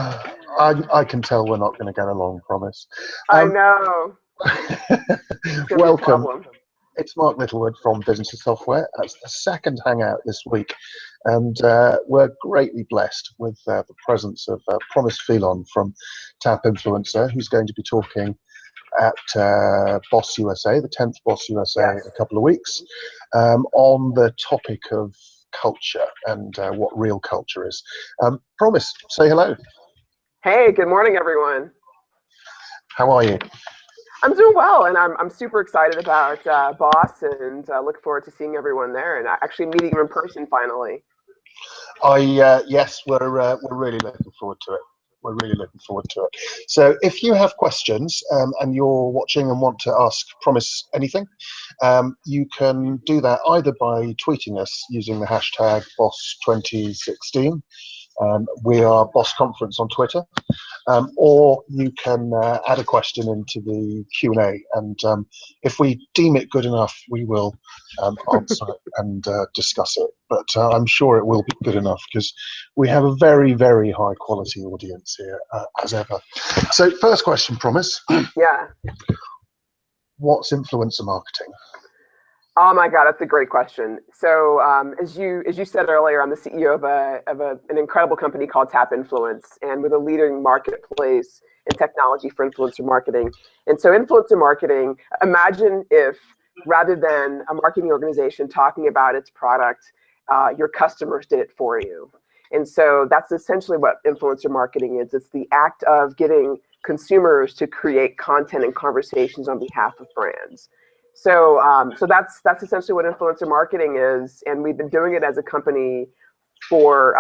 I can tell we're not going to get along, promise. I know. It's gonna be a Welcome. problem. It's Mark Littlewood from Business and Software. It's the second hangout this week, and we're greatly blessed with the presence of Promise Phelon from TapInfluence, who's going to be talking at BoS USA, the 10th BoS USA, Yes. in a couple of weeks, on the topic of culture and what real culture is. Promise, say hello. Hey, good morning, everyone. How are you? I'm doing well, and I'm super excited about BoS, and look forward to seeing everyone there and actually meeting you in person finally. Yes, we're really looking forward to it. We're really looking forward to it. So if you have questions and you're watching and want to ask Promise anything, you can do that either by tweeting us using the hashtag BoS2016. We are BoS Conference on Twitter, or you can add a question into the Q&A, and if we deem it good enough, we will answer it and discuss it. But I'm sure it will be good enough because we have a very, very high quality audience here, as ever. So first question, Promise. Yeah. What's influencer marketing? Oh my God, that's a great question. So as you said earlier, I'm the CEO of an incredible company called TapInfluence, and we're the leading marketplace in technology for influencer marketing. And so influencer marketing, imagine if rather than a marketing organization talking about its product, your customers did it for you. And so that's essentially what influencer marketing is. It's the act of getting consumers to create content and conversations on behalf of brands. So that's essentially what influencer marketing is, and we've been doing it as a company for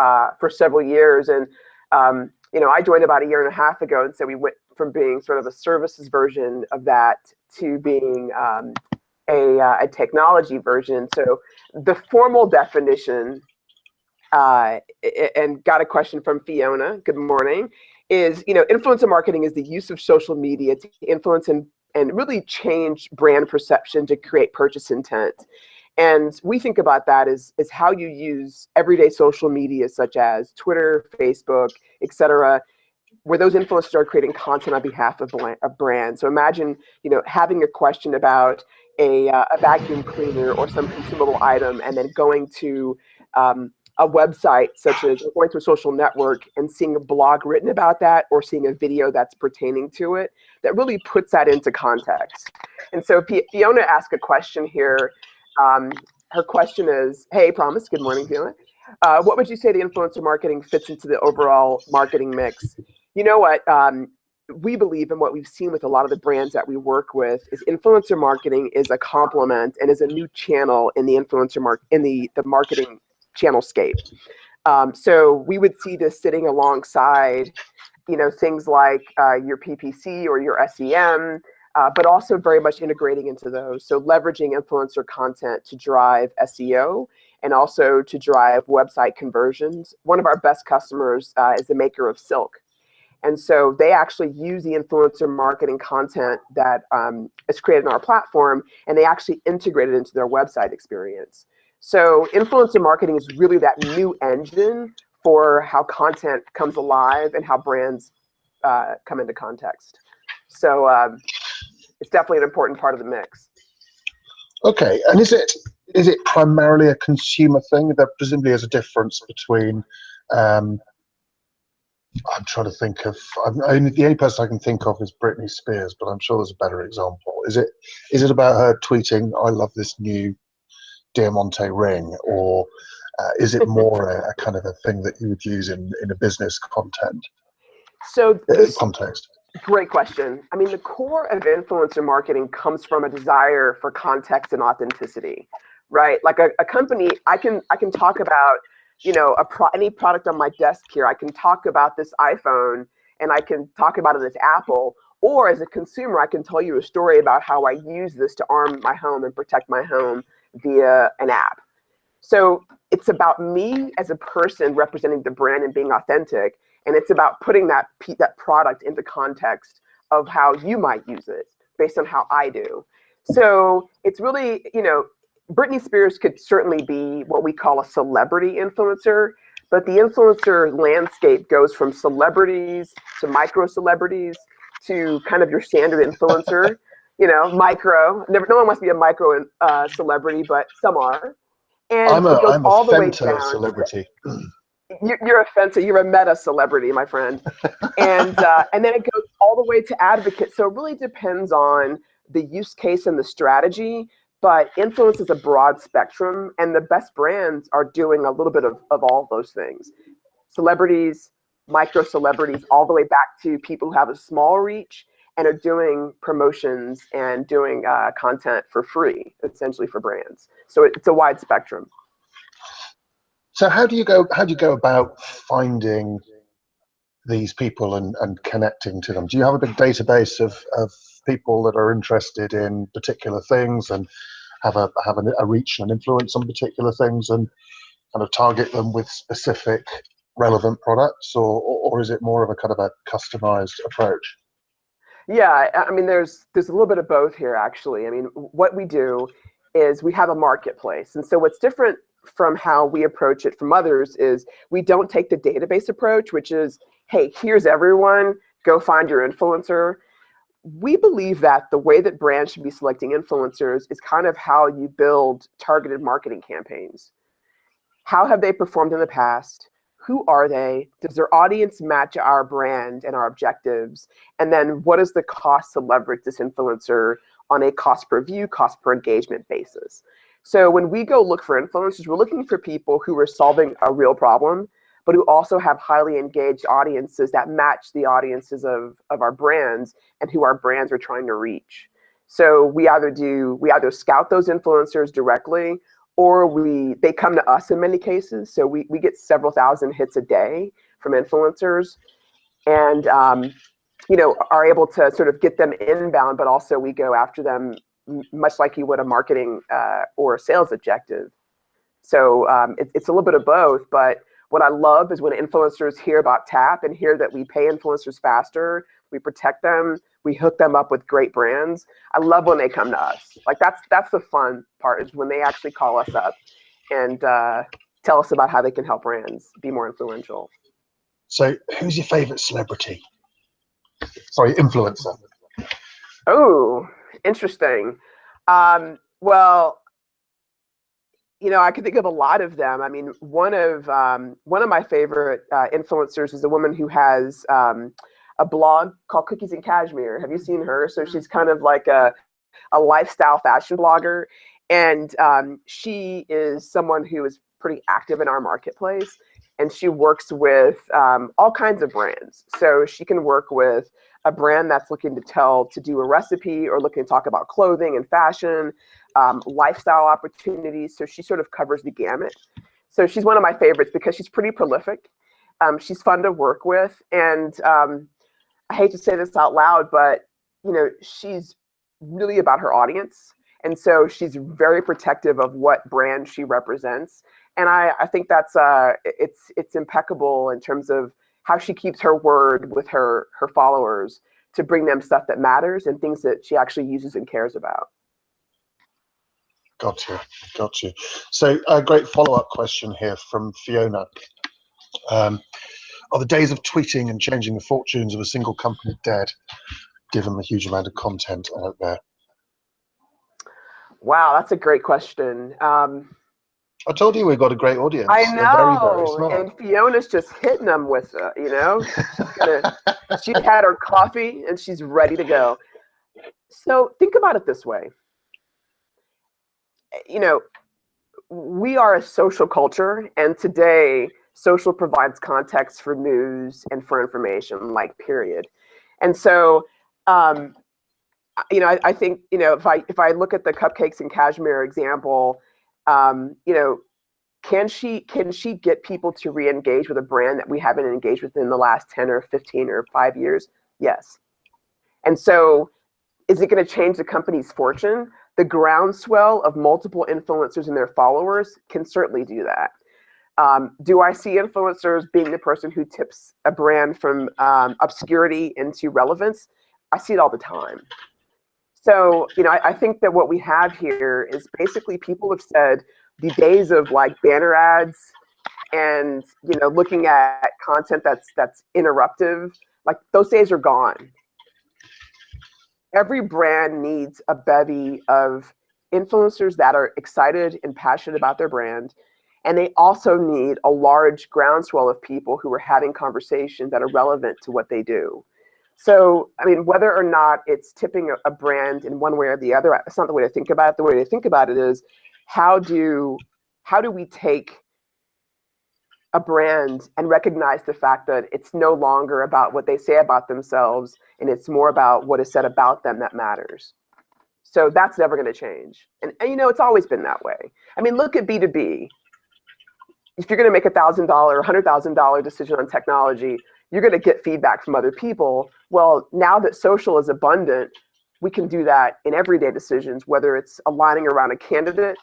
several years. And I joined about a year and a half ago, and so we went from being sort of a services version of that to being a technology version. So the formal definition, and got a question from Fiona. Good morning. Is influencer marketing is the use of social media to influence and really change brand perception to create purchase intent. And we think about that as how you use everyday social media, such as Twitter, Facebook, etc., where those influencers are creating content on behalf of brands. So imagine, having a question about a vacuum cleaner or some consumable item, and then going to a website such as going to a social network and seeing a blog written about that, or seeing a video that's pertaining to it, that really puts that into context. And so Fiona asked a question here. Her question is, hey, Promise, good morning, Fiona. What would you say the influencer marketing fits into the overall marketing mix? You know what? We believe, in what we've seen with a lot of the brands that we work with, is influencer marketing is a complement and is a new channel in the influencer the marketing channel scape. So we would see this sitting alongside, things like your PPC or your SEM, but also very much integrating into those. So leveraging influencer content to drive SEO and also to drive website conversions. One of our best customers is the maker of Silk. And so they actually use the influencer marketing content that is created on our platform, and they actually integrate it into their website experience. So influencer marketing is really that new engine for how content comes alive and how brands come into context. So it's definitely an important part of the mix. Okay, and is it primarily a consumer thing? There presumably is a difference between. I'm trying to think of. The only person I can think of is Britney Spears, but I'm sure there's a better example. Is it about her tweeting, "I love this new Diamante ring," or is it more a kind of a thing that you would use in a business context? Great question. I mean, the core of influencer marketing comes from a desire for context and authenticity, right? Like a company, I can talk about, any product on my desk here. I can talk about this iPhone, and I can talk about it as Apple. Or as a consumer, I can tell you a story about how I use this to arm my home and protect my home via an app. So it's about me as a person representing the brand and being authentic. And it's about putting that product into context of how you might use it based on how I do. So it's really, Britney Spears could certainly be what we call a celebrity influencer, But the influencer landscape goes from celebrities to micro celebrities to kind of your standard influencer, micro. No one wants to be a micro celebrity, but some are. And it goes I'm a all the way Fenta down. celebrity. You're a Fenta, you're a meta celebrity, my friend. And then it goes all the way to advocate. So it really depends on the use case and the strategy. But influence is a broad spectrum, and the best brands are doing a little bit of all those things. Celebrities, micro celebrities, all the way back to people who have a small reach and are doing promotions and doing content for free, essentially for brands. So it's a wide spectrum. So how do you go about finding these people and connecting to them? Do you have a big database of people that are interested in particular things and have a reach and an influence on particular things, and kind of target them with specific relevant products, or is it more of a kind of a customized approach? Yeah, I mean, there's a little bit of both here, actually. I mean, what we do is we have a marketplace. And so what's different from how we approach it from others is we don't take the database approach, which is, hey, here's everyone, go find your influencer. We believe that the way that brands should be selecting influencers is kind of how you build targeted marketing campaigns. How have they performed in the past? Who are they? Does their audience match our brand and our objectives? And then what is the cost to leverage this influencer on a cost per view, cost per engagement basis? So when we go look for influencers, we're looking for people who are solving a real problem, but who also have highly engaged audiences that match the audiences of our brands and who our brands are trying to reach. So we either scout those influencers directly, or they come to us in many cases. So we get several thousand hits a day from influencers, and are able to sort of get them inbound, but also we go after them much like you would a marketing or a sales objective. So it's a little bit of both, but what I love is when influencers hear about Tap and hear that we pay influencers faster, we protect them, we hook them up with great brands. I love when they come to us. Like that's the fun part, is when they actually call us up and tell us about how they can help brands be more influential. So who's your favorite celebrity? Sorry, influencer. Oh, interesting. Well, I can think of a lot of them. I mean, one of my favorite influencers is a woman who has a blog called Cookies and Cashmere. Have you seen her? So she's kind of like a lifestyle fashion blogger, and she is someone who is pretty active in our marketplace, and she works with all kinds of brands. So she can work with a brand that's looking to do a recipe, or looking to talk about clothing and fashion, lifestyle opportunities. So she sort of covers the gamut. So she's one of my favorites because she's pretty prolific. She's fun to work with. And I hate to say this out loud, but she's really about her audience. And so she's very protective of what brand she represents. And I think that's it's impeccable in terms of how she keeps her word with her followers to bring them stuff that matters and things that she actually uses and cares about. Got you. So a great follow-up question here from Fiona. Are the days of tweeting and changing the fortunes of a single company dead, given the huge amount of content out there? Wow, that's a great question. I told you we've got a great audience. I They're very, very know, smart. and Fiona's just hitting them with, she's had her coffee and she's ready to go. So think about it this way. We are a social culture, and today social provides context for news and for information, like, period. And so, I think, if I look at the cupcakes and cashmere example, can she get people to re-engage with a brand that we haven't engaged with in the last 10 or 15 or 5 years? Yes. And so is it going to change the company's fortune? The groundswell of multiple influencers and their followers can certainly do that. Do I see influencers being the person who tips a brand from obscurity into relevance? I see it all the time. So, I think that what we have here is basically people have said the days of like banner ads and looking at content that's interruptive. Like, those days are gone. Every brand needs a bevy of influencers that are excited and passionate about their brand. And they also need a large groundswell of people who are having conversations that are relevant to what they do. So, I mean, whether or not it's tipping a brand in one way or the other, that's not the way to think about it. The way to think about it is, how do we take a brand and recognize the fact that it's no longer about what they say about themselves, and it's more about what is said about them that matters. So that's never going to change. And it's always been that way. I mean, look at B2B. If you're going to make $1,000 or $100,000 decision on technology, you're going to get feedback from other people. Well, now that social is abundant, we can do that in everyday decisions, whether it's aligning around a candidate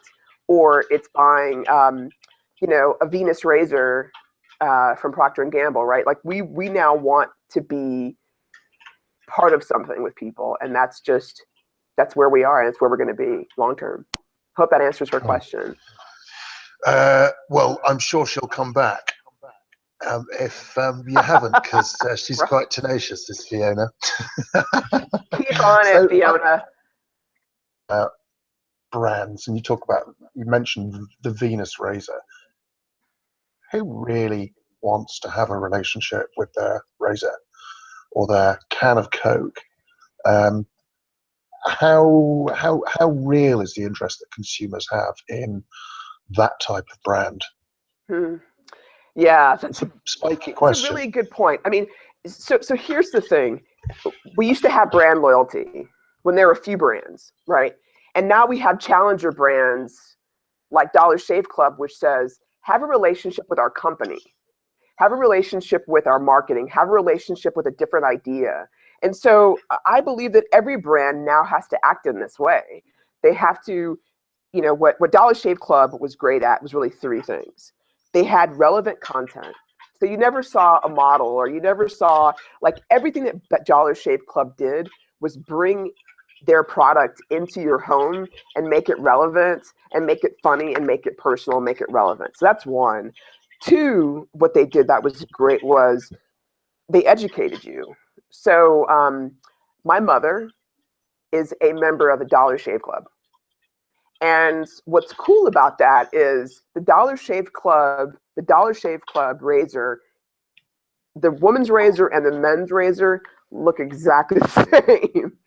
or it's buying, a Venus razor from Procter & Gamble, right? Like, we now want to be part of something with people, and that's where we are, and it's where we're going to be long term. Hope that answers her question. Well, I'm sure she'll come back if you haven't, because she's Right. quite tenacious, this Fiona. Keep on it, Fiona. Brands, and you mentioned the Venus razor. Who really wants to have a relationship with their razor or their can of Coke? How real is the interest that consumers have in that type of brand? Yeah, that's a spiky question. That's a really good point. I mean, so here's the thing. We used to have brand loyalty when there were a few brands, right? And now we have challenger brands like Dollar Shave Club, which says, have a relationship with our company, have a relationship with our marketing, have a relationship with a different idea. And so I believe that every brand now has to act in this way. They have to, what Dollar Shave Club was great at was really three things. They had relevant content. So you never saw a model, or you never saw, like, everything that Dollar Shave Club did was bring their product into your home and make it relevant and make it funny and make it personal, make it relevant. So that's one. Two, what they did that was great was they educated you. So my mother is a member of the Dollar Shave Club. And what's cool about that is the Dollar Shave Club razor, the woman's razor and the men's razor look exactly the same.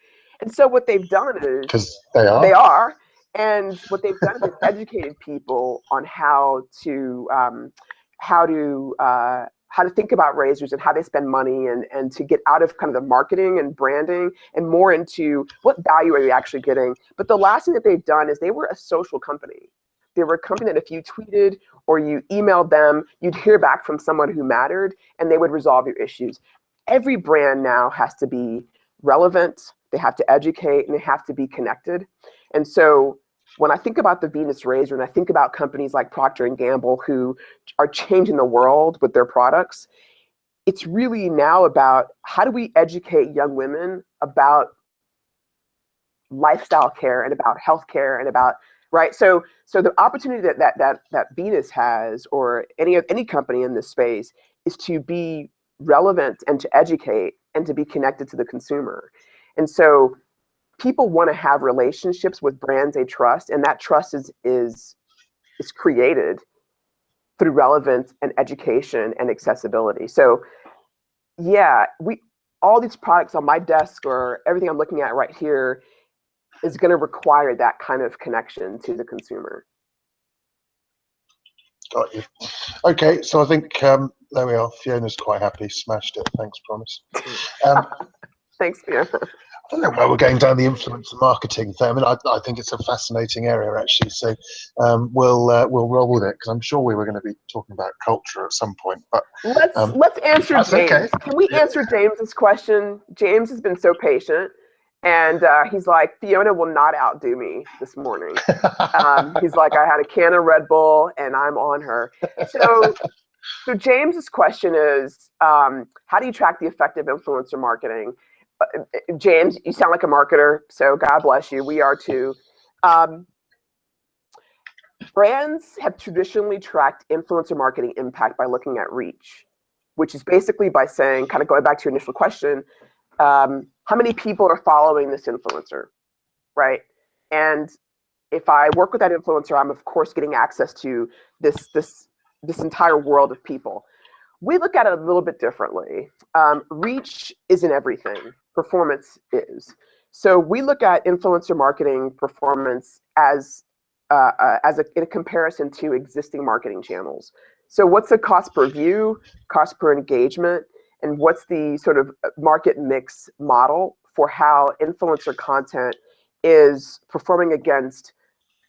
And so what they've done is, because they are, and what they've done is they've educated people on how to think about razors and how they spend money, and to get out of kind of the marketing and branding and more into what value are you actually getting. But the last thing that they've done is they were a social company. They were a company that if you tweeted or you emailed them, you'd hear back from someone who mattered, and they would resolve your issues. Every brand now has to be relevant, they have to educate, and they have to be connected. And so when I think about the Venus razor, and I think about companies like Procter & Gamble who are changing the world with their products, it's really now about how do we educate young women about lifestyle care and about healthcare and about, right? So the opportunity that Venus has, or any company in this space, is to be relevant and to educate and to be connected to the consumer. And so people want to have relationships with brands they trust, and that trust is created through relevance and education and accessibility. So yeah, all these products on my desk, or everything I'm looking at right here, is going to require that kind of connection to the consumer. Got you. Okay, so I think there we are. Fiona's quite happy. Smashed it. Thanks, Promise. Thanks, Fiona. I don't know where we're going down the influencer marketing thing. I mean, I think it's a fascinating area, actually. So we'll roll with it, because I'm sure we were going to be talking about culture at some point. But let's answer James. Okay. Can we answer James's question? James has been so patient, and he's like, Fiona will not outdo me this morning. He's like, I had a can of Red Bull, and I'm on her. So James's question is, how do you track the effective influencer marketing? James, you sound like a marketer, so God bless you. We are too. Brands have traditionally tracked influencer marketing impact by looking at reach, which is basically by saying, kind of going back to your initial question, how many people are following this influencer, right? And if I work with that influencer, I'm of course getting access to this entire world of people. We look at it a little bit differently. Reach isn't everything. Performance is. So we look at influencer marketing performance as in a comparison to existing marketing channels. So what's the cost per view, cost per engagement, and what's the sort of market mix model for how influencer content is performing against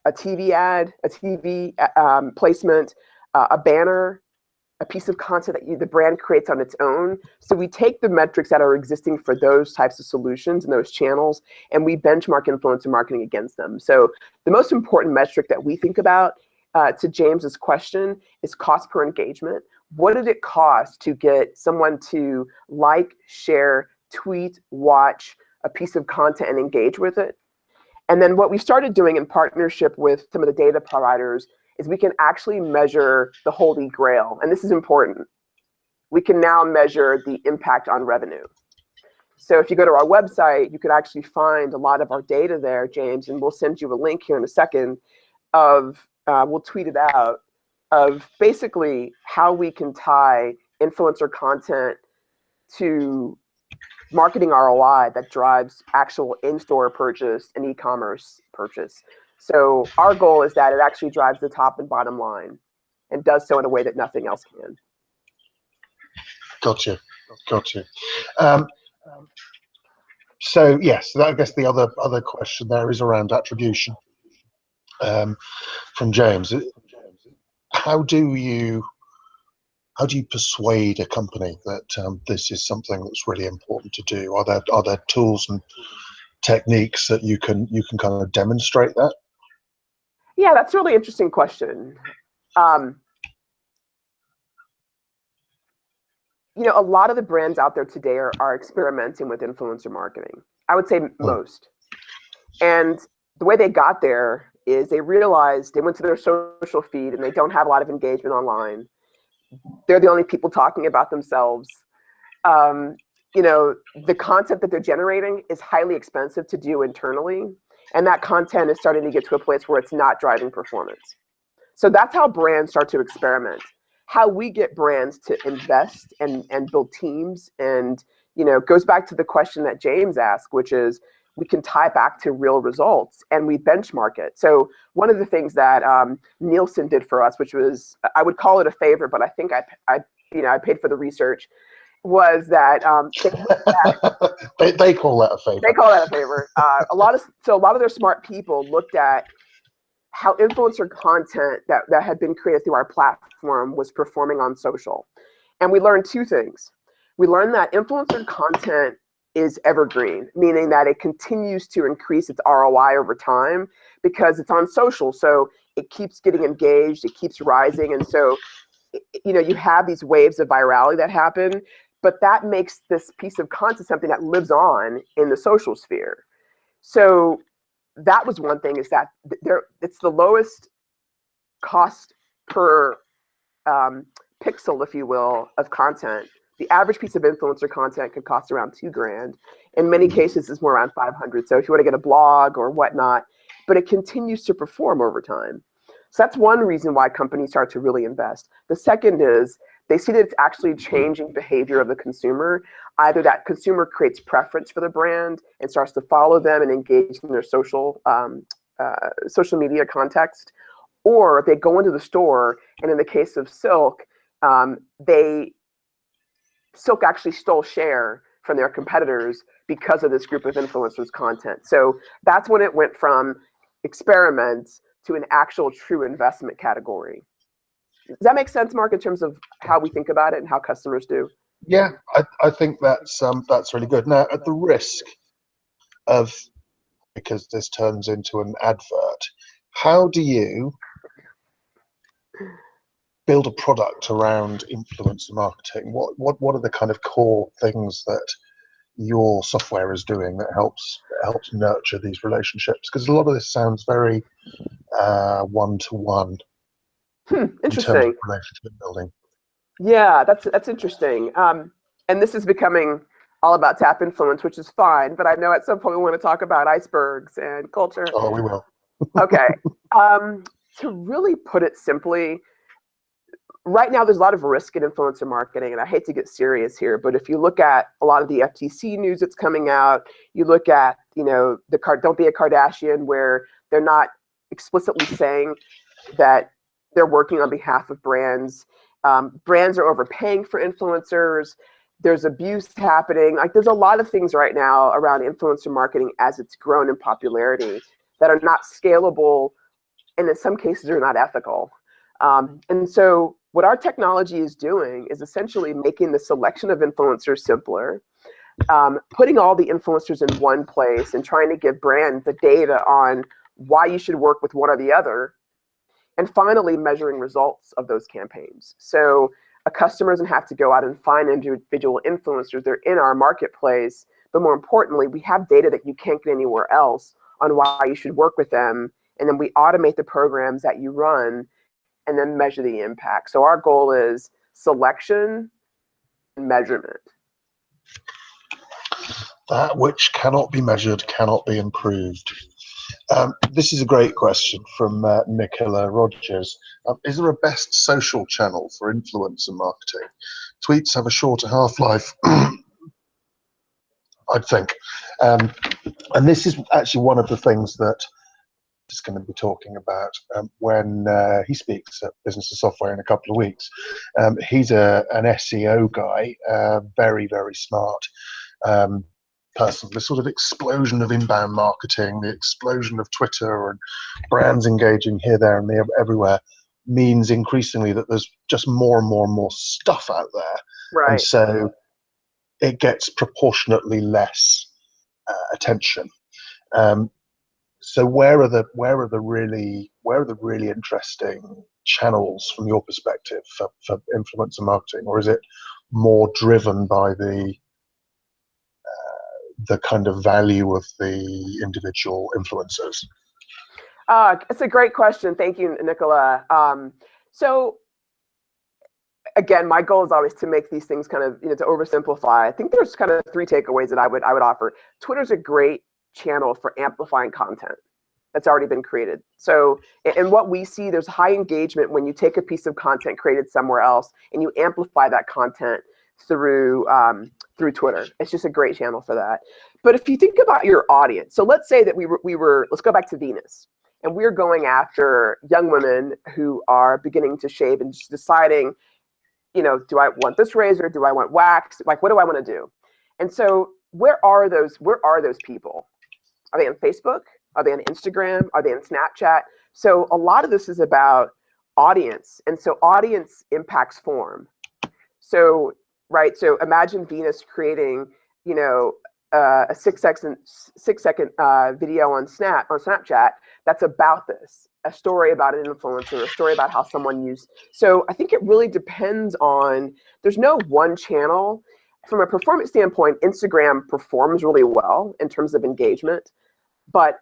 a TV ad, a TV placement, a banner, a piece of content that the brand creates on its own. So we take the metrics that are existing for those types of solutions and those channels, and we benchmark influencer marketing against them. So the most important metric that we think about, to James's question, is cost per engagement. What did it cost to get someone to like, share, tweet, watch a piece of content and engage with it? And then what we started doing in partnership with some of the data providers is we can actually measure the holy grail. And this is important. We can now measure the impact on revenue. So if you go to our website, you could actually find a lot of our data there, James, and we'll send you a link here in a second of, we'll tweet it out, of basically how we can tie influencer content to marketing ROI that drives actual in-store purchase and e-commerce purchase. So our goal is that it actually drives the top and bottom line and does so in a way that nothing else can. Gotcha. So yes, I guess the other question there is around attribution from James. How do you persuade a company that this is something that's really important to do? Are there tools and techniques that you can kind of demonstrate that? Yeah, that's a really interesting question. A lot of the brands out there today are experimenting with influencer marketing. I would say most. And the way they got there is they realized they went to their social feed and they don't have a lot of engagement online. They're the only people talking about themselves. The content that they're generating is highly expensive to do internally. And that content is starting to get to a place where it's not driving performance. So that's how brands start to experiment. How we get brands to invest and build teams, and goes back to the question that James asked, which is we can tie back to real results and we benchmark it. So one of the things that Nielsen did for us, which was, I would call it a favor, but I think I paid for the research, was that they call that a favor. They call that a favor. A lot of their smart people looked at how influencer content that had been created through our platform was performing on social. And we learned two things. We learned that influencer content is evergreen, meaning that it continues to increase its ROI over time because it's on social. So it keeps getting engaged, it keeps rising. And so, you have these waves of virality that happen, but that makes this piece of content something that lives on in the social sphere. So that was one thing, is that it's the lowest cost per pixel, if you will, of content. The average piece of influencer content could cost around $2,000. In many cases, it's more around 500. So if you want to get a blog or whatnot, but it continues to perform over time. So that's one reason why companies start to really invest. The second is they see that it's actually changing behavior of the consumer. Either that consumer creates preference for the brand and starts to follow them and engage in their social media context, or they go into the store, and in the case of Silk, Silk actually stole share from their competitors because of this group of influencers' content. So that's when it went from experiments to an actual true investment category. Does that make sense, Mark, in terms of how we think about it and how customers do? Yeah, I think that's really good. Now, at the risk of, because this turns into an advert, how do you build a product around influencer marketing? What are the kind of core things that your software is doing that helps helps nurture these relationships? Because a lot of this sounds very one-to-one in terms of Interesting. relationship building. Yeah, that's interesting. And this is becoming all about TapInfluence, which is fine. But I know at some point we want to talk about icebergs and culture. Oh, we will. Okay. To really put it simply, right now there's a lot of risk in influencer marketing, and I hate to get serious here, but if you look at a lot of the FTC news that's coming out, you look at, the Don't Be a Kardashian, where they're not explicitly saying that they're working on behalf of brands. Brands are overpaying for influencers. There's abuse happening. Like, there's a lot of things right now around influencer marketing as it's grown in popularity that are not scalable, and in some cases are not ethical. And so what our technology is doing is essentially making the selection of influencers simpler, putting all the influencers in one place and trying to give brands the data on why you should work with one or the other, and finally measuring results of those campaigns. So a customer doesn't have to go out and find individual influencers. They're in our marketplace, but more importantly, we have data that you can't get anywhere else on why you should work with them. And then we automate the programs that you run and then measure the impact. So our goal is selection and measurement. That which cannot be measured cannot be improved. This is a great question from Nicola Rogers. Is there a best social channel for influencer marketing? Tweets have a shorter half-life, I'd think. And this is actually one of the things that he's going to be talking about when he speaks at Business of Software in a couple of weeks. He's an SEO guy, very, very smart person. The sort of explosion of inbound marketing, the explosion of Twitter and brands engaging here, there, and everywhere means increasingly that there's just more and more and more stuff out there. Right. And so it gets proportionately less attention. So where are the really interesting channels from your perspective for influencer marketing, or is it more driven by the kind of value of the individual influencers? It's a great question. Thank you, Nicola. So again, my goal is always to make these things kind of, to oversimplify. I think there's kind of three takeaways that I would offer. Twitter's a great channel for amplifying content that's already been created. So, and what we see, there's high engagement when you take a piece of content created somewhere else and you amplify that content through Twitter. It's just a great channel for that. But if you think about your audience, so let's say that let's go back to Venus, and we're going after young women who are beginning to shave and just deciding, do I want this razor? Do I want wax? Like, what do I want to do? And so where are those people? Are they on Facebook? Are they on Instagram? Are they on Snapchat? So a lot of this is about audience. And so audience impacts form. So, right, so imagine Venus creating, a 6 second video on Snapchat that's about this, a story about an influencer, a story about how someone used. So I think it really depends on, there's no one channel. From a performance standpoint, Instagram performs really well in terms of engagement, but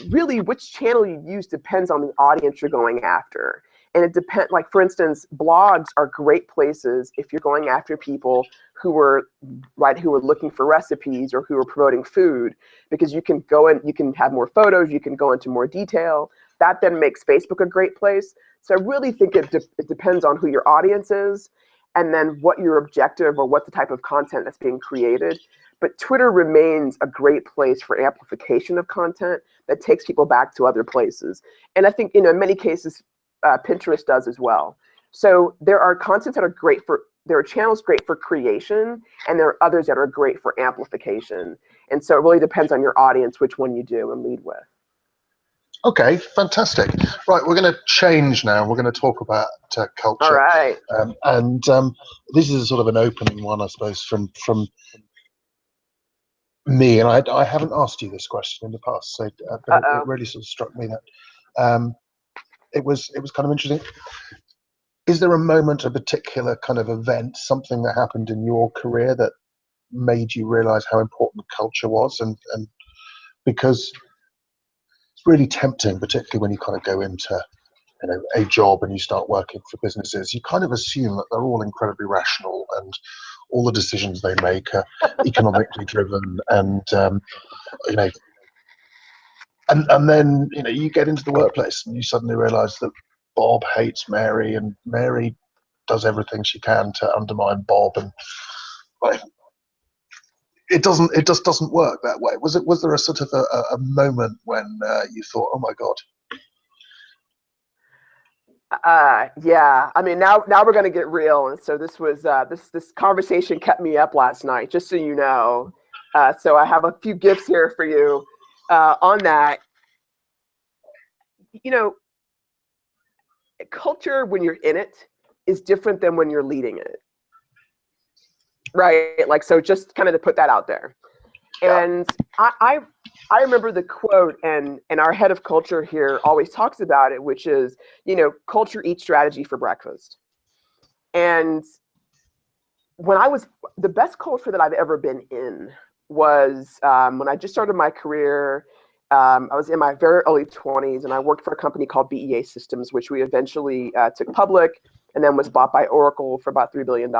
really which channel you use depends on the audience you're going after. And it depends, like for instance, blogs are great places if you're going after people who are looking for recipes or who are promoting food, because you can go in, you can have more photos, you can go into more detail. That then makes Facebook a great place. So I really think it depends on who your audience is, and then what your objective or what the type of content that's being created. But Twitter remains a great place for amplification of content that takes people back to other places. And I think, in many cases, Pinterest does as well. So there are contents that are great there are channels great for creation, and there are others that are great for amplification. And so it really depends on your audience which one you do and lead with. Okay, fantastic. Right, we're going to change now. We're going to talk about culture. All right. And this is a sort of an opening one, I suppose, from me. And I haven't asked you this question in the past, so but it really sort of struck me that it was kind of interesting. Is there a moment, a particular kind of event, something that happened in your career that made you realize how important culture was, and because it's really tempting, particularly when you kind of go into a job and you start working for businesses. You kind of assume that they're all incredibly rational and all the decisions they make are economically driven, and you know, and then you get into the workplace and you suddenly realise that Bob hates Mary and Mary does everything she can to undermine Bob, and like, it just doesn't work that way. Was there a sort of a moment when you thought, oh my God? Yeah, I mean, now we're going to get real. And so this was this conversation kept me up last night, just so you know. So I have a few gifts here for you on that. Culture when you're in it is different than when you're leading it, right? Like, so just kind of to put that out there. And I remember the quote, and our head of culture here always talks about it, which is, culture eats strategy for breakfast. And the best culture that I've ever been in was when I just started my career. I was in my very early 20s, and I worked for a company called BEA Systems, which we eventually took public and then was bought by Oracle for about $8 billion.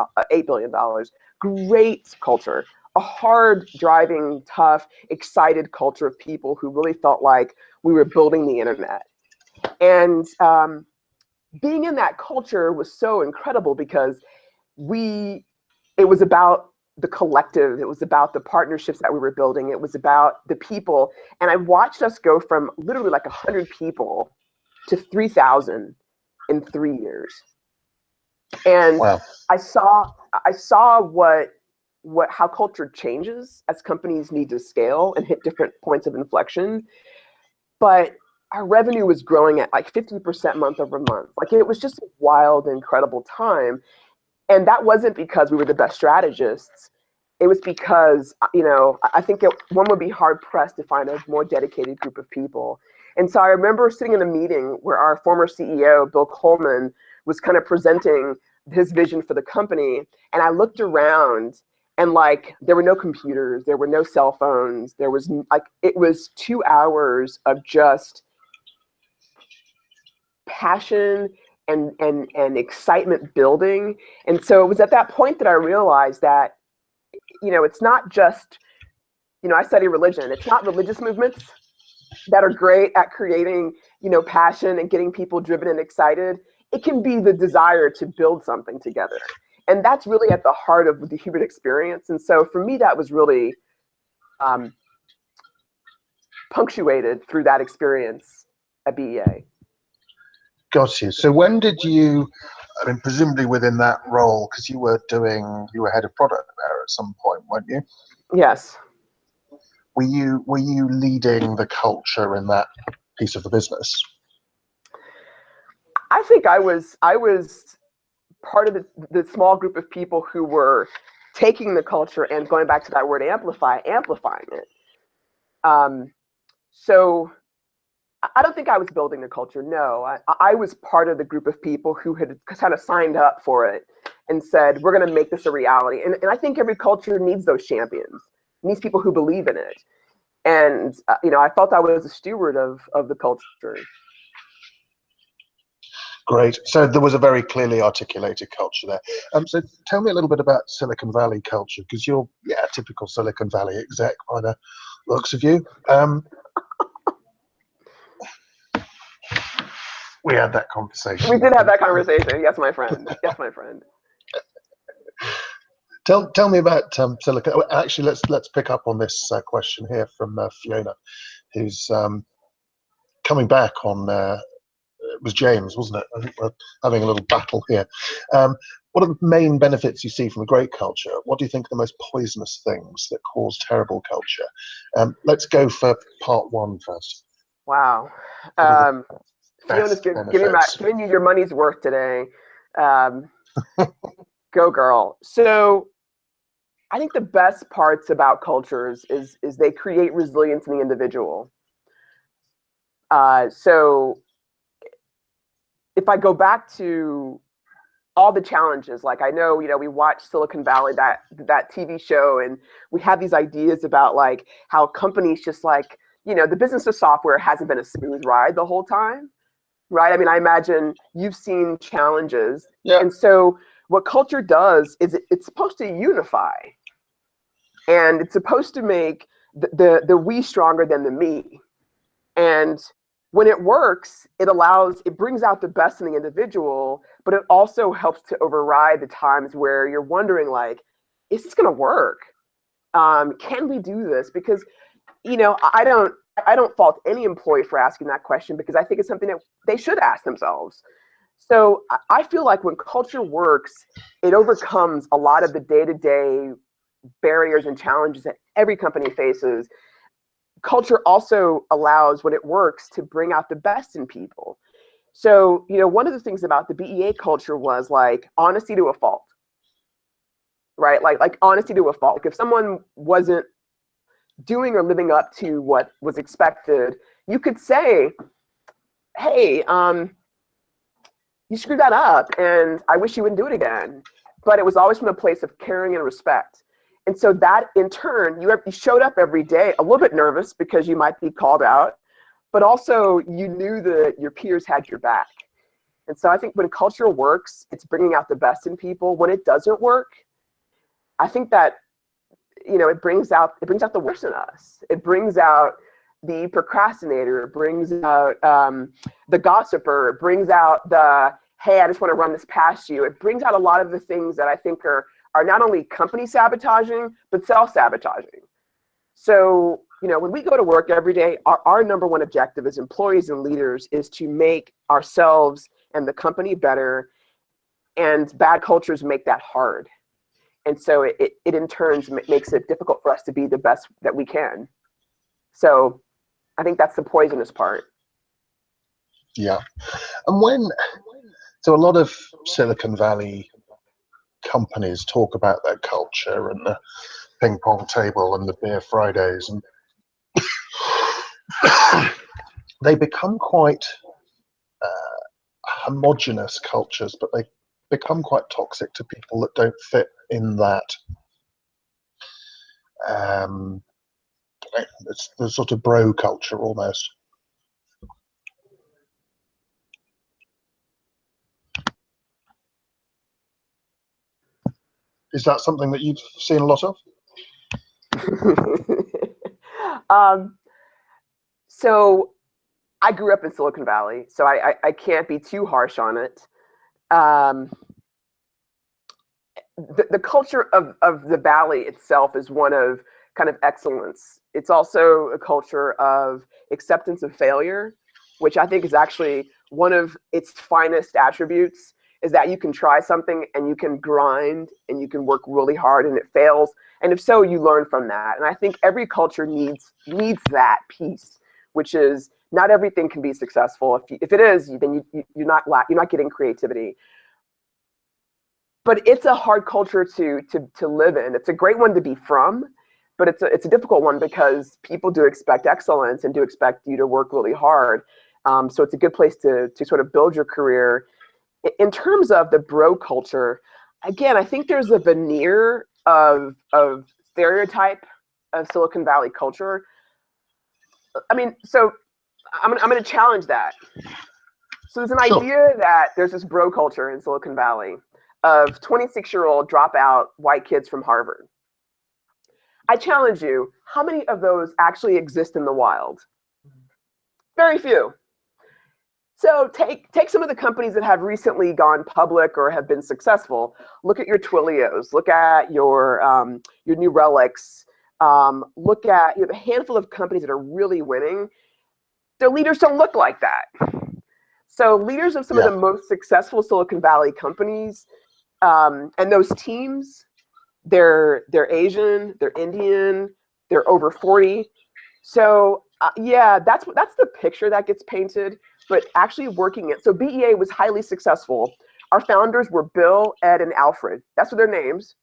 Great culture. A hard driving, tough, excited culture of people who really felt like we were building the internet. And being in that culture was so incredible because it was about the collective. It was about the partnerships that we were building. It was about the people. And I watched us go from literally like 100 people to 3,000 in 3 years. And Wow. I saw how culture changes as companies need to scale and hit different points of inflection. But our revenue was growing at like 50% month over month. Like, it was just a wild, incredible time. And that wasn't because we were the best strategists. It was because, I think one would be hard pressed to find a more dedicated group of people. And so I remember sitting in a meeting where our former CEO, Bill Coleman, was kind of presenting his vision for the company. And I looked around, and like, there were no computers, there were no cell phones. There was it was 2 hours of just passion and excitement building. And so it was at that point that I realized that, it's not just, I study religion. It's not religious movements that are great at creating, passion and getting people driven and excited. It can be the desire to build something together. And that's really at the heart of the human experience. And so for me, that was really punctuated through that experience at BEA. Got you. So when did you, presumably within that role, because you were head of product there at some point, weren't you? Yes. Were you leading the culture in that piece of the business? I think I was part of the small group of people who were taking the culture and, going back to that word, amplifying it. So I don't think I was building the culture. No, I was part of the group of people who had kind of signed up for it and said, we're going to make this a reality. And I think every culture needs those champions, needs people who believe in it. And, I felt I was a steward of the culture. Great. So there was a very clearly articulated culture there. So tell me a little bit about Silicon Valley culture, because you're a typical Silicon Valley exec by the looks of you. We had that conversation. We did have that conversation. Yes, my friend. Yes, my friend. Tell me about Silicon. Actually, let's pick up on this question here from Fiona, who's coming back on. It was James, wasn't it? I think we're having a little battle here. What are the main benefits you see from a great culture? What do you think are the most poisonous things that cause terrible culture? Let's go for part one first. Wow. Fiona's giving you your money's worth today. Go girl. So I think the best parts about cultures is they create resilience in the individual. So if I go back to all the challenges, like, I know, we watch Silicon Valley, that TV show, and we have these ideas about like how companies just like, the business of software hasn't been a smooth ride the whole time, right? I mean, I imagine you've seen challenges. Yeah. And so what culture does is it's supposed to unify. And it's supposed to make the we stronger than the me. And when it works, it brings out the best in the individual, but it also helps to override the times where you're wondering, like, is this going to work? Can we do this? Because, I don't fault any employee for asking that question, because I think it's something that they should ask themselves. So I feel like when culture works, it overcomes a lot of the day-to-day barriers and challenges that every company faces. Culture also allows, when it works, to bring out the best in people. So, one of the things about the BEA culture was like honesty to a fault, right? Like honesty to a fault. Like if someone wasn't doing or living up to what was expected, you could say, hey, you screwed that up and I wish you wouldn't do it again. But it was always from a place of caring and respect. And so that in turn, you showed up every day a little bit nervous because you might be called out, but also you knew that your peers had your back. And so I think when culture works, it's bringing out the best in people. When it doesn't work, I think that, it brings out the worst in us. It brings out the procrastinator, it brings out the gossiper, it brings out the, hey, I just want to run this past you. It brings out a lot of the things that I think are not only company sabotaging, but self-sabotaging. So, when we go to work every day, our number one objective as employees and leaders is to make ourselves and the company better, and bad cultures make that hard. And so it in turn makes it difficult for us to be the best that we can. So I think that's the poisonous part. Yeah. And so a lot of Silicon Valley companies talk about their culture and the ping pong table and the beer Fridays, and they become quite homogenous cultures, but they become quite toxic to people that don't fit in that. It's the sort of bro culture almost. Is that something that you've seen a lot of? So I grew up in Silicon Valley, so I can't be too harsh on it. The culture of the Valley itself is one of kind of excellence. It's also a culture of acceptance of failure, which I think is actually one of its finest attributes, is that you can try something and you can grind and you can work really hard and it fails. And if so, you learn from that. And I think every culture needs that piece, which is not everything can be successful. If it is, then you're not getting creativity. But it's a hard culture to live in. It's a great one to be from, but it's a difficult one because people do expect excellence and do expect you to work really hard. So it's a good place to sort of build your career. In terms of the bro culture, again, I think there's a veneer of stereotype of Silicon Valley culture. I mean, so I'm going to challenge that. So there's an idea that there's this bro culture in Silicon Valley of 26-year-old dropout white kids from Harvard. I challenge you, how many of those actually exist in the wild? Very few. So take some of the companies that have recently gone public or have been successful. Look at your Twilios. Look at your New Relics. Look at a handful of companies that are really winning. Their leaders don't look like that. So leaders of some of the most successful Silicon Valley companies, and those teams, they're Asian, they're Indian, they're over 40. So that's the picture that gets painted. But actually working it, so BEA was highly successful. Our founders were Bill, Ed, and Alfred. That's what their names.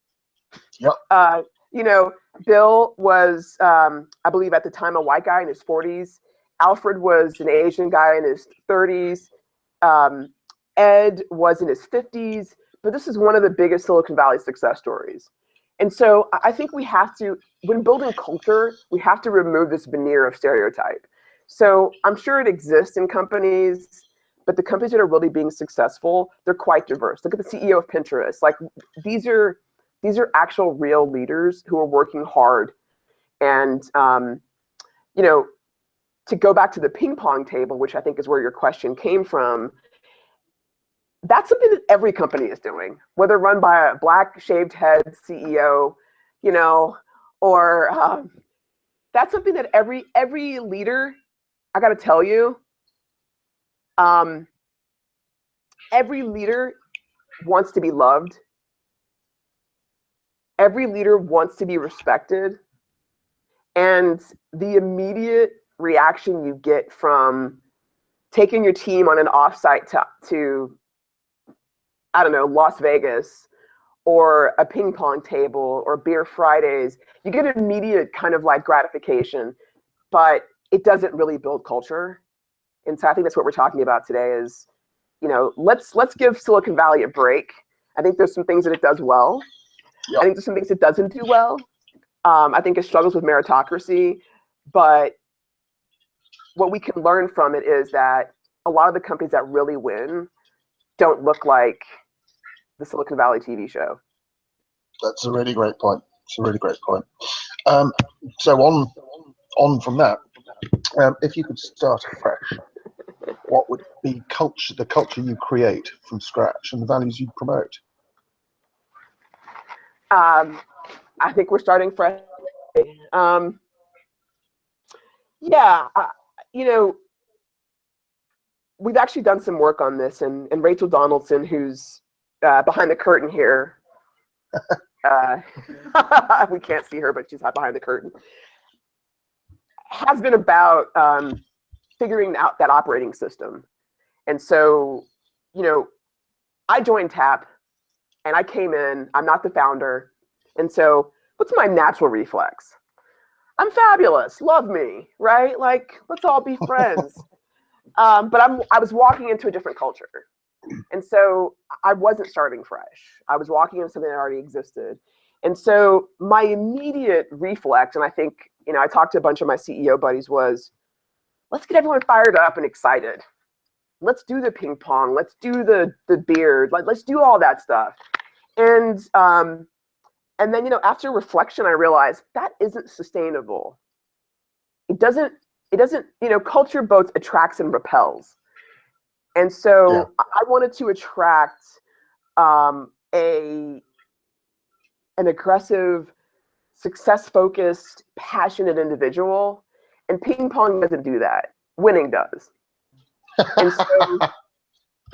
Yep. Bill was, I believe at the time, a white guy in his 40s. Alfred was an Asian guy in his 30s. Ed was in his 50s. But this is one of the biggest Silicon Valley success stories. And so I think we have to, when building culture, we have to remove this veneer of stereotype. So I'm sure it exists in companies, but the companies that are really being successful, they're quite diverse. Look at the CEO of Pinterest. Like these are actual real leaders who are working hard. And you know, to go back to the ping pong table, which I think is where your question came from, that's something that every company is doing, whether run by a black shaved head CEO, you know, or that's something that every leader, I got to tell you, every leader wants to be loved. Every leader wants to be respected. And the immediate reaction you get from taking your team on an offsite to I don't know, Las Vegas or a ping pong table or beer Fridays, you get an immediate kind of like gratification, but it doesn't really build culture. And so I think that's what we're talking about today is, you know, let's give Silicon Valley a break. I think there's some things that it does well. Yep. I think there's some things it doesn't do well. I think it struggles with meritocracy, but what we can learn from it is that a lot of the companies that really win don't look like the Silicon Valley TV show. That's a really great point. It's a really great point. So on from that, if you could start afresh, what would be the culture you create from scratch and the values you promote? I think we're starting fresh. Yeah, you know, we've actually done some work on this, and Rachel Donaldson, who's behind the curtain here, we can't see her, but she's behind the curtain, has been about figuring out that operating system. And so, you know, I joined Tap, and I came in, I'm not the founder, and so what's my natural reflex? I'm fabulous, love me, right? Like, let's all be friends. But I was walking into a different culture. And so I wasn't starting fresh. I was walking into something that already existed. And so my immediate reflex, and I think, you know, I talked to a bunch of my CEO buddies, was let's get everyone fired up and excited. Let's do the ping pong. Let's do the beard. Let's do all that stuff. And then, you know, after reflection, I realized that isn't sustainable. It doesn't, you know, culture both attracts and repels. And so I wanted to attract an aggressive, success-focused, passionate individual. And ping pong doesn't do that. Winning does. And so,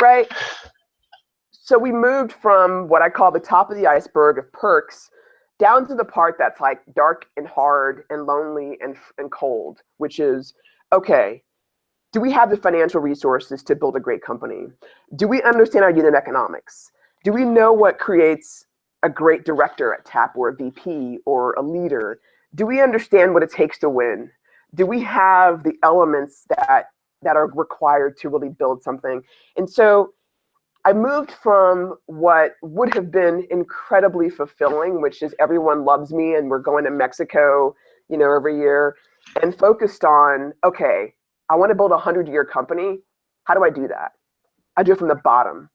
right? So we moved from what I call the top of the iceberg of perks down to the part that's like dark and hard and lonely and cold, which is, okay, do we have the financial resources to build a great company? Do we understand our unit economics? Do we know what creates a great director at Tap or a VP or a leader? Do we understand what it takes to win? Do we have the elements that are required to really build something? And so I moved from what would have been incredibly fulfilling, which is everyone loves me and we're going to Mexico, you know, every year, and focused on, okay, I want to build a 100-year company. How do I do that? I do it from the bottom.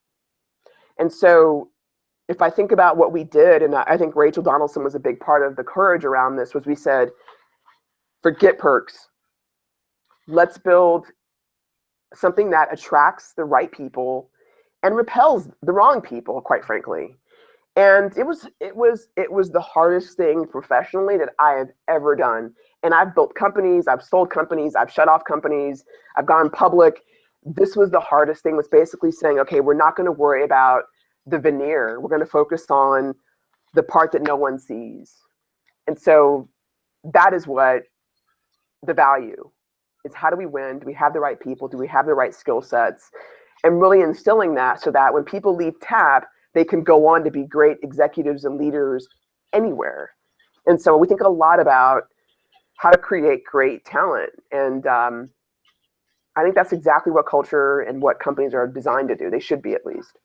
And so if I think about what we did, and I think Rachel Donaldson was a big part of the courage around this, was we said, forget perks. Let's build something that attracts the right people and repels the wrong people, quite frankly. And it was the hardest thing professionally that I have ever done. And I've built companies, I've sold companies, I've shut off companies, I've gone public. This was the hardest thing, was basically saying, okay, we're not going to worry about the veneer. We're going to focus on the part that no one sees. And so that is what the value is. How do we win? Do we have the right people? Do we have the right skill sets? And really instilling that so that when people leave Tap, they can go on to be great executives and leaders anywhere. And so we think a lot about how to create great talent. And I think that's exactly what culture and what companies are designed to do. They should be, at least.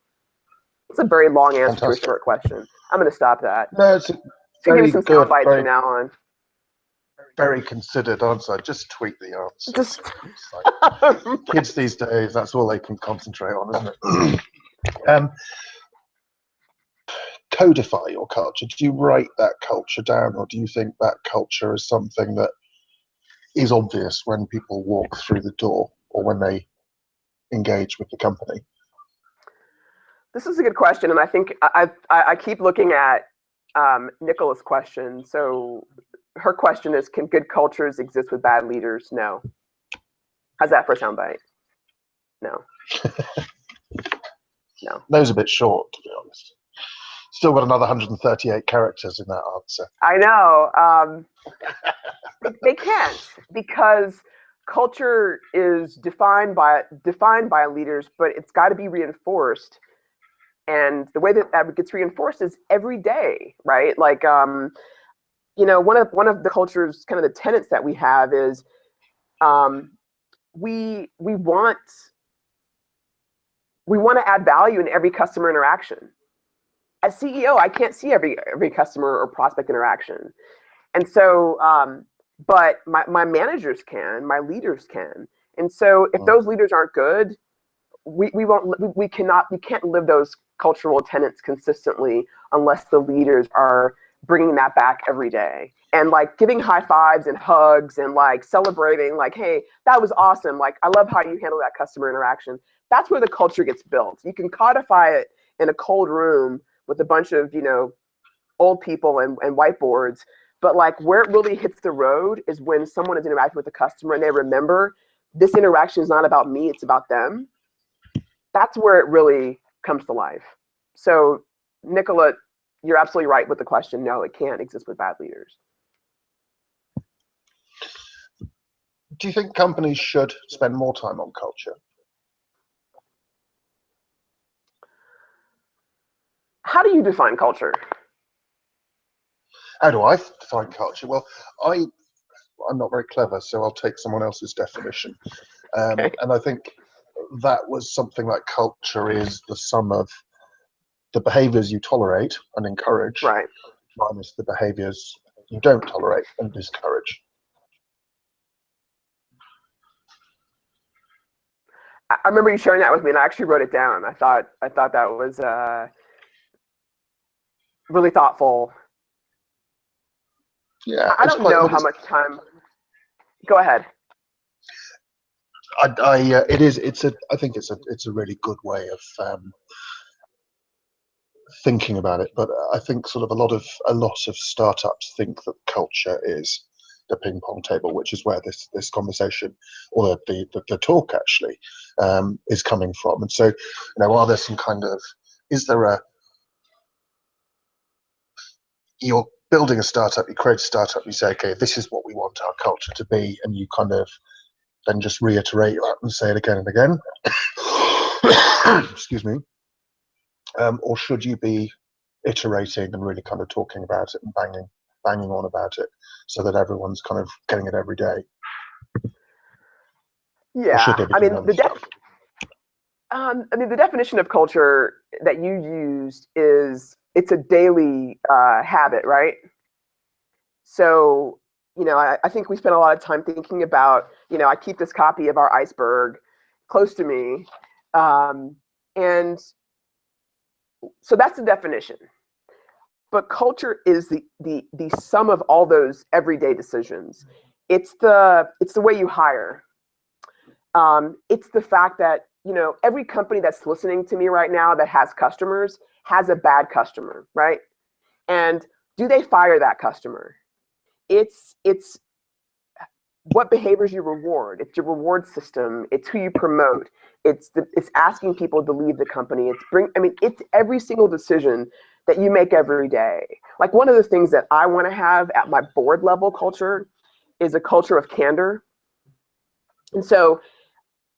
It's a very long answer to a short question. I'm going to stop that. No, So give me Very some sound good. bites from Very, now on. very considered answer. Just tweet the answer. Just It's like, kids these days, that's all they can concentrate on, isn't it? Codify your culture. Do you write that culture down, or do you think that culture is something that is obvious when people walk through the door or when they engage with the company? This is a good question, and I think I keep looking at Nicola's question. So her question is, can good cultures exist with bad leaders? No. How's that for a soundbite? No. No. That was a bit short, to be honest. Still got another 138 characters in that answer. I know. They can't, because culture is defined by leaders, but it's got to be reinforced. And the way that that gets reinforced is every day, right? Like, you know, one of the culture's kind of the tenets that we have is we want to add value in every customer interaction. As CEO, I can't see every customer or prospect interaction. And so, but my managers can, my leaders can. And so if those leaders aren't good, we can't live those cultural tenets consistently unless the leaders are bringing that back every day. And like giving high fives and hugs and like celebrating, like, hey, that was awesome. Like, I love how you handle that customer interaction. That's where the culture gets built. You can codify it in a cold room with a bunch of, you know, old people and whiteboards. But like where it really hits the road is when someone is interacting with the customer and they remember this interaction is not about me, it's about them. That's where it really comes to life. So Nicola, you're absolutely right with the question. No, it can't exist with bad leaders. Do you think companies should spend more time on culture? How do you define culture? How do I define culture? Well, I'm not very clever, so I'll take someone else's definition. Okay. And I think that was something like culture is the sum of the behaviors you tolerate and encourage, Right. minus the behaviors you don't tolerate and discourage. I remember you sharing that with me, and I actually wrote it down. I thought that was really thoughtful. Yeah, I don't know how much time. Go ahead. I think it's a really good way of thinking about it. But I think sort of a lot of startups think that culture is the ping pong table, which is where this conversation or the talk actually is coming from. And so, you know, are there some kind of, is there a, you're building a startup, you create a startup, you say, okay, this is what we want our culture to be, and you kind of then just reiterate that and say it again and again. Excuse me. Or should you be iterating and really kind of talking about it and banging on about it so that everyone's kind of getting it every day? Yeah, I mean, the definition of culture that you used is it's a daily habit, right? So, you know, I think we spend a lot of time thinking about, you know, I keep this copy of our iceberg close to me. And so that's the definition. But culture is the sum of all those everyday decisions. It's the way you hire. It's the fact that, you know, every company that's listening to me right now that has customers has a bad customer, right? And do they fire that customer? It's what behaviors you reward. It's your reward system. It's who you promote. It's asking people to leave the company. It's every single decision that you make every day. Like one of the things that I want to have at my board level culture is a culture of candor. And so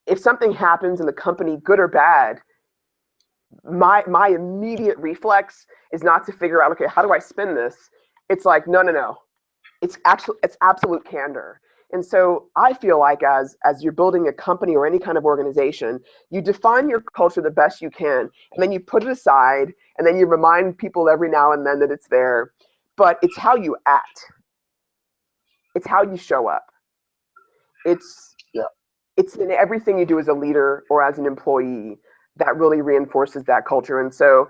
if something happens in the company, good or bad, my immediate reflex is not to figure out, okay, how do I spin this? It's like, no. It's absolute candor. And so I feel like as you're building a company or any kind of organization, you define your culture the best you can, and then you put it aside, and then you remind people every now and then that it's there. but it's how you act. It's how you show up. It's in everything you do as a leader or as an employee that really reinforces that culture. And so,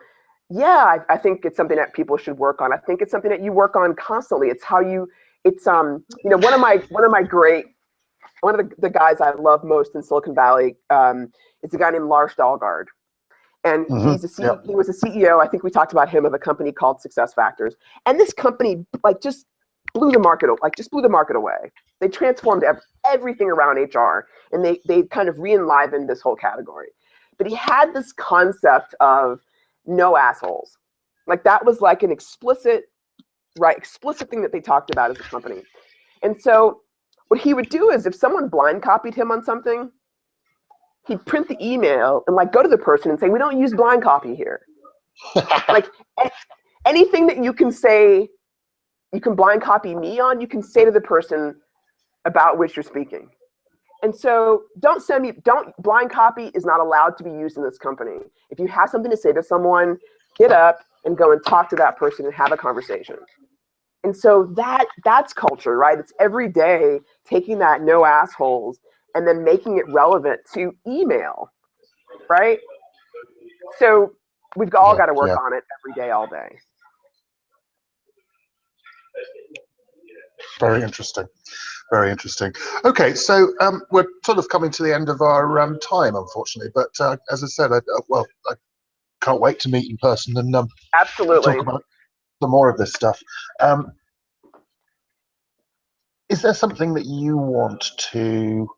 yeah, I think it's something that people should work on. I think it's something that you work on constantly. It's how you, it's, you know, one of the guys I love most in Silicon Valley is a guy named Lars Dahlgaard. And he was a CEO, I think we talked about him, of a company called SuccessFactors. And this company just blew the market away. They transformed everything around HR, and they kind of re-enlivened this whole category. But he had this concept of no assholes. Like that was like an explicit thing that they talked about as a company. And so what he would do is if someone blind copied him on something, he'd print the email and like go to the person and say, we don't use blind copy here. Like anything that you can say, you can blind copy me on, you can say to the person about which you're speaking. And so blind copy is not allowed to be used in this company. If you have something to say to someone, get up and go and talk to that person and have a conversation. And so that's culture, right? It's every day taking that no assholes and then making it relevant to email, right? So we've all got to work on it every day, all day. Very interesting. Very interesting. Okay, so we're sort of coming to the end of our time, unfortunately. But as I said, I can't wait to meet in person and absolutely talk about some more of this stuff. Is there something that you want to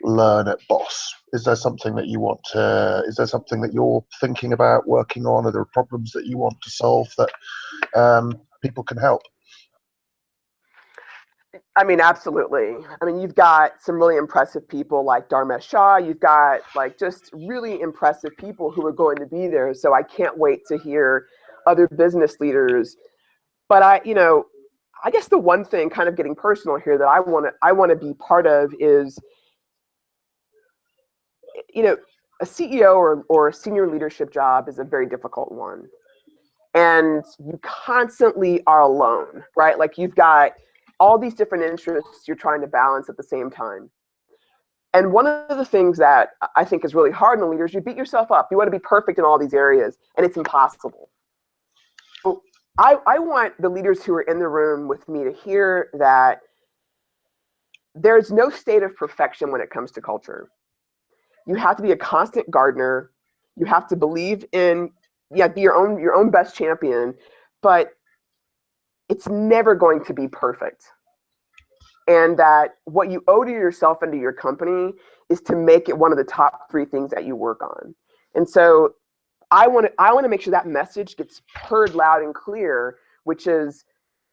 learn at BoS? Is there something that you want to? Is there something that you're thinking about working on? Are there problems that you want to solve that people can help? I mean, absolutely. I mean, you've got some really impressive people like Dharmesh Shah. You've got like just really impressive people who are going to be there. So I can't wait to hear other business leaders. But I guess the one thing, kind of getting personal here, that I want to be part of is, a CEO or a senior leadership job is a very difficult one. And you constantly are alone, right? Like you've got all these different interests you're trying to balance at the same time. And one of the things that I think is really hard in the leaders, you beat yourself up. You want to be perfect in all these areas, and it's impossible. So I want the leaders who are in the room with me to hear that there's no state of perfection when it comes to culture. You have to be a constant gardener. You have to believe in, be your own best champion, but it's never going to be perfect. And that what you owe to yourself and to your company is to make it one of the top 3 things that you work on. And so I want to make sure that message gets heard loud and clear, which is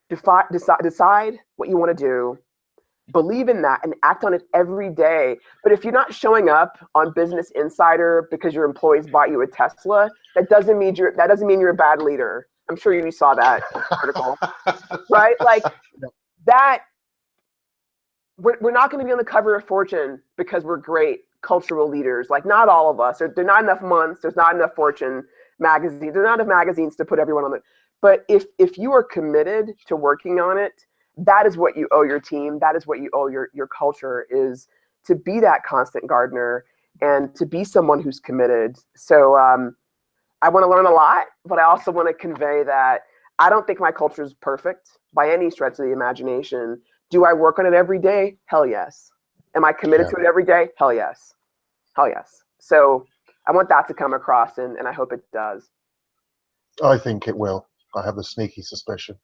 decide what you want to do, believe in that, and act on it every day. But if you're not showing up on Business Insider because your employees bought you a Tesla, that doesn't mean you're a bad leader. I'm sure you saw that article, right? Like that. We're not going to be on the cover of Fortune because we're great cultural leaders. Like not all of us. There are not enough months. There's not enough Fortune magazines. There's not enough magazines to put everyone on it. But if you are committed to working on it, that is what you owe your team. That is what you owe your culture, is to be that constant gardener and to be someone who's committed. So I want to learn a lot, but I also want to convey that I don't think my culture is perfect by any stretch of the imagination. Do I work on it every day? Hell yes. Am I committed to it every day? Hell yes. Hell yes. So I want that to come across, and I hope it does. I think it will. I have a sneaky suspicion.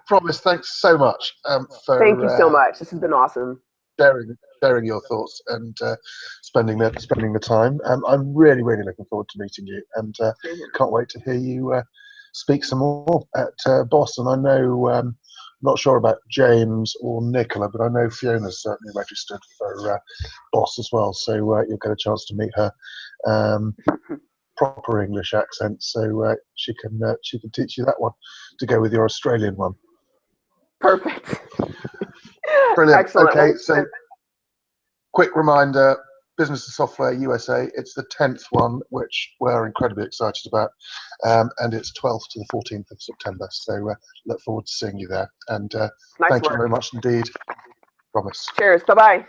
Promise, thanks so much. Thank you so much. This has been awesome. Sharing your thoughts and spending the time. I'm really looking forward to meeting you, and can't wait to hear you speak some more at BoS. And I know, I'm not sure about James or Nicola, but I know Fiona's certainly registered for BoS as well. So you'll get a chance to meet her. Proper English accent, so she can teach you that one to go with your Australian one. Perfect. Brilliant. Excellent. Okay, so quick reminder, Business and Software USA. It's the 10th one, which we're incredibly excited about, and it's 12th to the 14th of September. So look forward to seeing you there. And Nice thank work. you very much indeed. Promise. Cheers. Bye-bye.